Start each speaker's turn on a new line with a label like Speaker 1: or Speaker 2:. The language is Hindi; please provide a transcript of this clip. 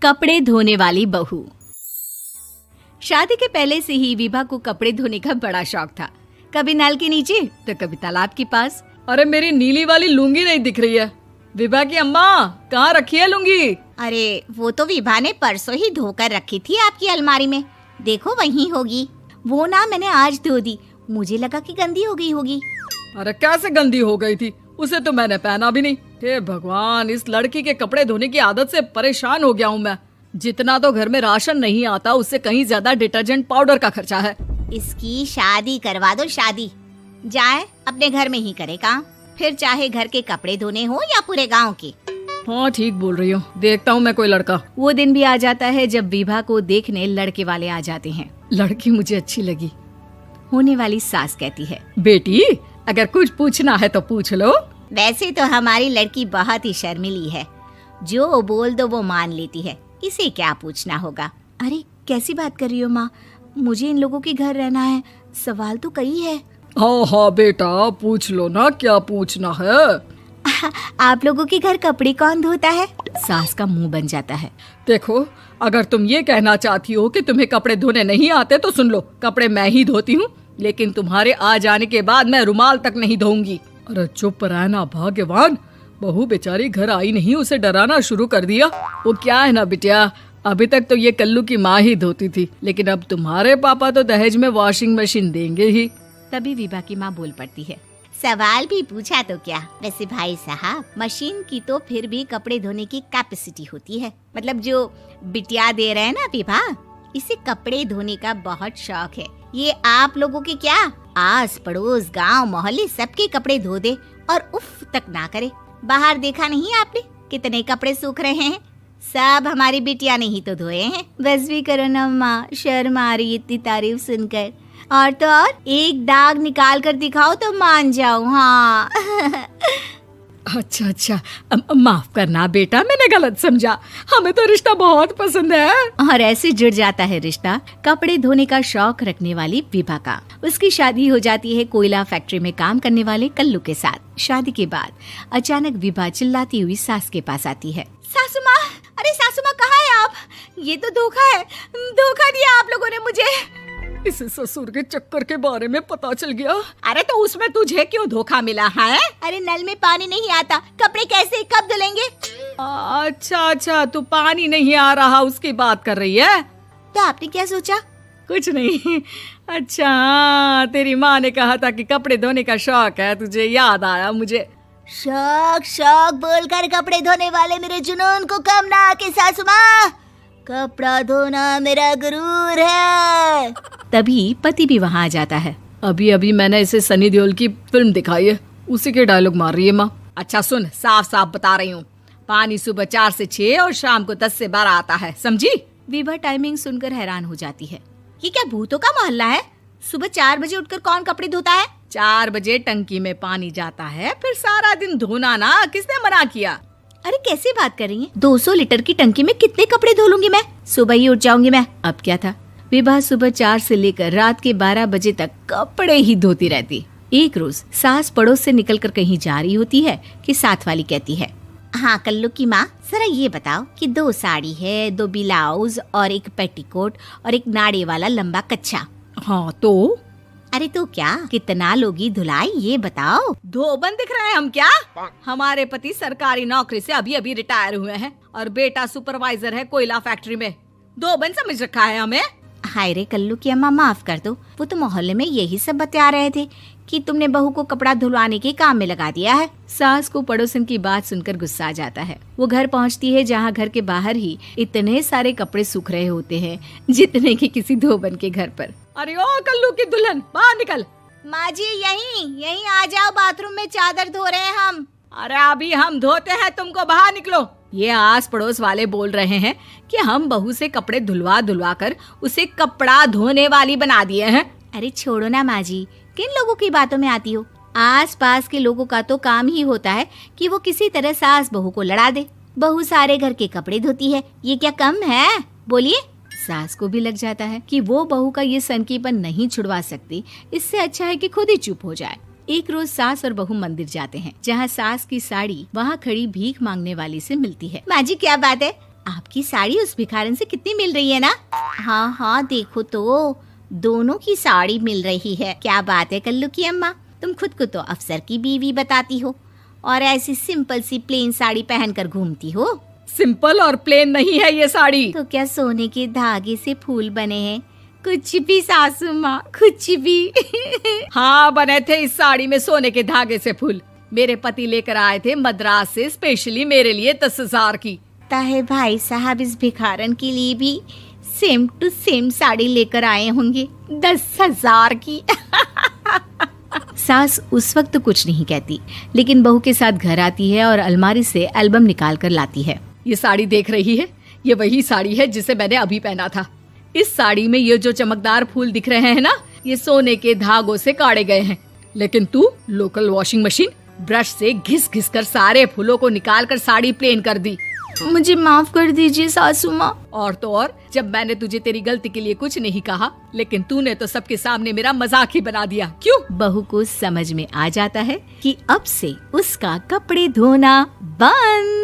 Speaker 1: कपड़े धोने वाली बहू। शादी के पहले से ही विभा को कपड़े धोने का बड़ा शौक था। कभी नल के नीचे तो कभी तालाब के पास।
Speaker 2: अरे मेरी नीली वाली लुंगी नहीं दिख रही है। विभा की अम्मा, कहाँ रखी है लुंगी?
Speaker 3: अरे वो तो विभा ने परसों ही धोकर रखी थी आपकी अलमारी में, देखो वहीं होगी। वो ना मैंने आज धो दी, मुझे लगा कि गंदी हो गई होगी।
Speaker 2: अरे कैसे गंदी हो गई थी? उसे तो मैंने पहना भी नहीं। हे भगवान, इस लड़की के कपड़े धोने की आदत से परेशान हो गया हूँ मैं। जितना तो घर में राशन नहीं आता, उससे कहीं ज्यादा डिटर्जेंट पाउडर का खर्चा है।
Speaker 3: इसकी शादी करवा दो, शादी जाए अपने घर में ही करे काम, फिर चाहे घर के कपड़े धोने हो या पूरे गांव के।
Speaker 2: हाँ ठीक बोल रही हूँ, देखता हूँ मैं कोई लड़का।
Speaker 1: वो दिन भी आ जाता है जब विभा को देखने लड़के वाले आ जाते हैं।
Speaker 2: लड़की मुझे अच्छी लगी।
Speaker 1: होने वाली सास कहती है,
Speaker 2: बेटी अगर कुछ पूछना है तो पूछ लो।
Speaker 3: वैसे तो हमारी लड़की बहुत ही शर्मीली है, जो बोल दो वो मान लेती है, इसे क्या पूछना होगा।
Speaker 1: अरे कैसी बात कर रही हो माँ, मुझे इन लोगों के घर रहना है, सवाल तो कई है।
Speaker 2: हाँ हाँ बेटा, पूछ लो ना, क्या पूछना है।
Speaker 1: आप लोगों के घर कपड़े कौन धोता है? सास का मुंह बन जाता है।
Speaker 2: देखो, अगर तुम ये कहना चाहती हो कि तुम्हें कपड़े धोने नहीं आते तो सुन लो, कपड़े मैं ही धोती हूँ, लेकिन तुम्हारे आ जाने के बाद मैं रुमाल तक नहीं धोऊंगी। अरे चुप रहना भाग्यवान, बहू बेचारी घर आई नहीं, उसे डराना शुरू कर दिया। वो क्या है ना बिटिया, अभी तक तो ये कल्लू की माँ ही धोती थी, लेकिन अब तुम्हारे पापा तो दहेज में वॉशिंग मशीन देंगे ही।
Speaker 1: तभी विभा की माँ बोल पड़ती है,
Speaker 3: सवाल भी पूछा तो क्या। वैसे भाई साहब, मशीन की तो फिर भी कपड़े धोने की कैपेसिटी होती है। मतलब जो बिटिया दे रहे हैं ना विभा, इसे कपड़े धोने का बहुत शौक है। ये आप लोगों के क्या, आस पड़ोस गांव मोहल्ले सबके कपड़े धो दे और उफ तक ना करे। बाहर देखा नहीं आपने कितने कपड़े सूख रहे हैं? सब हमारी बिटिया ने ही तो धोए हैं।
Speaker 1: बस भी करो ना माँ, शर्म आ रही इतनी तारीफ सुनकर। और तो और एक दाग निकाल कर दिखाओ तो मान जाऊं। हाँ
Speaker 2: अच्छा, माफ करना बेटा, मैंने गलत समझा। हमें तो रिश्ता बहुत पसंद है।
Speaker 1: और ऐसे जुड़ जाता है रिश्ता कपड़े धोने का शौक रखने वाली विभा का। उसकी शादी हो जाती है कोयला फैक्ट्री में काम करने वाले कल्लू के साथ। शादी के बाद अचानक विभा चिल्लाती हुई सास के पास आती है।
Speaker 3: सासू माँ, अरे सासू माँ कहाँ है आप? ये तो धोखा है, धोखा दिया आप लोगों ने मुझे।
Speaker 2: इसे ससुर के चक्कर के बारे में पता चल गया।
Speaker 3: अरे तो उसमें तुझे क्यों धोखा मिला है? अरे नल में पानी नहीं आता, कपड़े कैसे कब धुलेंगे?
Speaker 2: अच्छा, तू पानी नहीं आ रहा उसकी बात कर रही है।
Speaker 3: तो आपने क्या सोचा?
Speaker 2: कुछ नहीं। अच्छा, तेरी माँ ने कहा था कि कपड़े धोने का शौक है तुझे, याद आया मुझे।
Speaker 3: शौक बोलकर कपड़े धोने वाले मेरे जुनून को कम ना आके सासू माँ, कपड़ा धोना मेरा गुरूर है।
Speaker 1: तभी पति भी वहाँ आ जाता है।
Speaker 2: अभी मैंने इसे सनी देओल की फिल्म दिखाई है, उसी के डायलॉग मार रही है माँ। अच्छा सुन, साफ साफ बता रही हूँ, पानी सुबह 4 से 6 और शाम को 10 से 12 आता है, समझी?
Speaker 1: विभा टाइमिंग सुनकर हैरान हो जाती है।
Speaker 3: ये क्या भूतों का मोहल्ला है? सुबह 4 बजे उठकर कौन कपड़े धोता है?
Speaker 2: 4 बजे टंकी में पानी जाता है, फिर सारा दिन धोना ना, किसने मना किया?
Speaker 1: अरे कैसी बात कर रही हैं? 200 लीटर की टंकी में कितने कपड़े धो लूंगी मैं? सुबह ही उठ जाऊंगी मैं। अब क्या था, विभा सुबह 4 से लेकर रात के 12 बजे तक कपड़े ही धोती रहती। एक रोज सास पड़ोस से निकलकर कहीं जा रही होती है कि साथ वाली कहती है,
Speaker 3: हाँ कल्लू की माँ, जरा ये बताओ कि 2 साड़ी है, 2 ब्लाउज और एक पेटीकोट और एक नाड़े वाला लंबा कच्छा।
Speaker 2: हाँ तो?
Speaker 3: अरे तो क्या, कितना लोगी धुलाई ये बताओ।
Speaker 2: धोबन दिख रहे हैं हम क्या? हमारे पति सरकारी नौकरी से अभी रिटायर हुए हैं और बेटा सुपरवाइजर है कोयला फैक्ट्री में। धोबन समझ रखा है हमें?
Speaker 3: हाय रे कल्लू की अम्मा, माफ कर दो, वो तो मोहल्ले में यही सब बता रहे थे कि तुमने बहू को कपड़ा धुलवाने के काम में लगा दिया है।
Speaker 1: सास को पड़ोसन की बात सुनकर गुस्सा आ जाता है। वो घर पहुंचती है जहां घर के बाहर ही इतने सारे कपड़े सूख रहे होते हैं जितने कि किसी धोबन के घर पर।
Speaker 2: अरे ओ कल्लू की दुल्हन, बाहर निकल।
Speaker 3: माँ जी यहीं आ जाओ, बाथरूम में चादर धो रहे हैं हम।
Speaker 2: अरे अभी हम धोते हैं, तुमको बाहर निकलो। ये आस पड़ोस वाले बोल रहे हैं कि हम बहू से कपड़े धुलवा कर उसे कपड़ा धोने वाली बना दिए हैं।
Speaker 1: अरे छोड़ो ना माँ जी, किन लोगों की बातों में आती हो? आस पास के लोगों का तो काम ही होता है कि वो किसी तरह सास बहू को लड़ा दे। बहू सारे घर के कपड़े धोती है, ये क्या कम है? बोलिए। सास को भी लग जाता है कि वो बहू का ये सनकीपन नहीं छुड़वा सकती, इससे अच्छा है कि खुद ही चुप हो जाए। एक रोज सास और बहू मंदिर जाते हैं, जहाँ सास की साड़ी वहाँ खड़ी भीख मांगने वाली से मिलती है।
Speaker 3: माँ जी क्या बात है, आपकी साड़ी उस भिखारन से कितनी मिल रही है ना? हाँ हाँ, देखो तो दोनों की साड़ी मिल रही है। क्या बात है कल्लू की अम्मा, तुम खुद को तो अफसर की बीवी बताती हो और ऐसी सिंपल सी प्लेन साड़ी पहनकर घूमती हो।
Speaker 2: सिंपल और प्लेन नहीं है ये साड़ी।
Speaker 3: तो क्या सोने के धागे से फूल बने हैं? कुछ भी सासू माँ, कुछ भी।
Speaker 2: हाँ, बने थे इस साड़ी में सोने के धागे से फूल। मेरे पति लेकर आए थे मद्रास से स्पेशली मेरे लिए 10,000 की।
Speaker 3: ताहे भाई साहब इस भिखारन के लिए भी सेम टू सेम साड़ी लेकर आए होंगे 10,000 की।
Speaker 1: सास उस वक्त कुछ नहीं कहती, लेकिन बहू के साथ घर आती है और अलमारी से एल्बम निकाल कर लाती है।
Speaker 2: ये साड़ी देख रही है, ये वही साड़ी है जिसे मैंने अभी पहना था। इस साड़ी में ये जो चमकदार फूल दिख रहे हैं ना, ये सोने के धागों से काढ़े गए हैं। लेकिन तू लोकल वॉशिंग मशीन ब्रश से घिस घिस कर सारे फूलों को निकाल कर साड़ी प्लेन कर दी।
Speaker 1: मुझे माफ कर दीजिए सासू माँ।
Speaker 2: और तो और, जब मैंने तुझे तेरी गलती के लिए कुछ नहीं कहा, लेकिन तूने तो सबके सामने मेरा मजाक ही बना दिया। क्यों?
Speaker 1: बहू को समझ में आ जाता है कि अब से उसका कपड़े धोना बंद।